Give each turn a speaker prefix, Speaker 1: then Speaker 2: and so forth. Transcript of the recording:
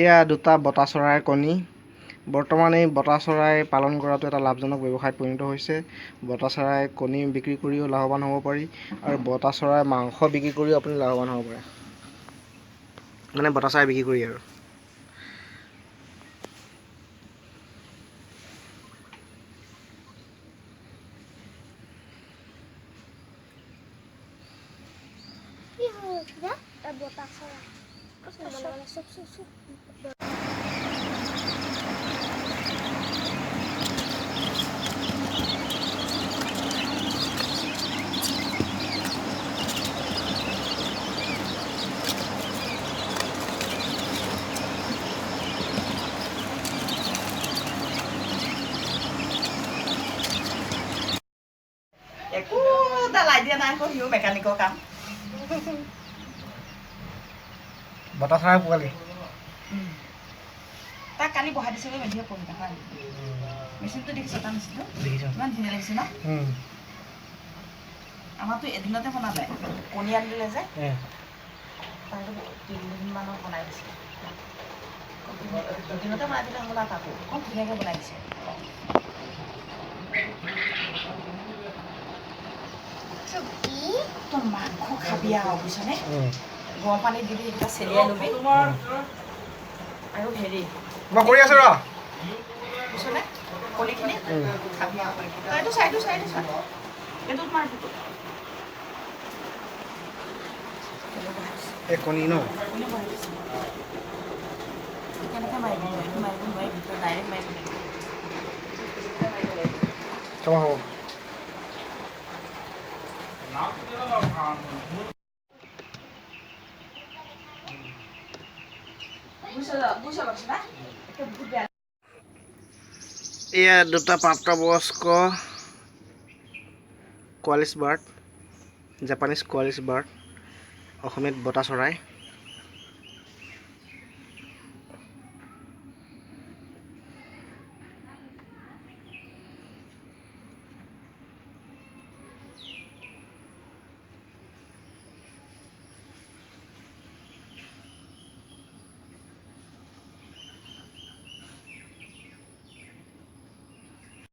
Speaker 1: এয়া দুটা বতা চৰাইৰ কণী। বৰ্তমান এই বতা চৰাই পালন কৰাটো এটা লাভজনক ব্যৱসায়ত পৰিণত হৈছে। বতা চৰাই কণী বিক্ৰী কৰিও লাভৱান হ'ব পাৰি আৰু বতা চৰাই মাংস বিক্ৰী কৰিও আপুনি লাভৱান হ'ব পাৰে। মানে বতা চৰাই বিক্ৰী কৰি আৰু
Speaker 2: একো দালাই দিয়া নাই আকৌ সিও মেকানিকৰ কাম।
Speaker 1: বতা চৰাই পোৱালি
Speaker 2: তাক কালি বহাই দিছিলোঁ মেধিয়ে পঢ়ি থকা মেচিনটো দেখিছোঁ তাৰ মেচিনটো ইমান ধুনীয়া লাগিছে ন। আমাৰতো এদিনতে বনালে কণী আনি দিলে যে তাইতো 3 দিনমানত বনাই দিছে। এদিনতে বনাই দিলে হ'বলা তাকো খুব ধুনীয়াকৈ বনাই দিছে। তই মাংস খাবি আৰু বুজিছনে। গৰম পানীত দিবি এইকেইটা চেলিয়াই ল'বি আৰু হেৰি
Speaker 1: মই কৰি আছোঁ ৰ
Speaker 2: বুজিছনে কণীখিনি খাবি আৰু এইটো চাইটো চা এইটো তোমাৰ
Speaker 1: এই কণী ন
Speaker 2: কণী বহাই দিছে কেনেকৈ মাৰিব নোৱাৰি ভিতৰত ডাইৰেক্ট মাৰিব লাগিব।
Speaker 1: হ'ব হ'ব এয়া দুটা প্ৰাপ্তবয়স্ক কোৱালিছ বাৰ্ড, জাপানীজ কোৱালিছ বাৰ্ড, অসমীয়াত বতা চৰাই।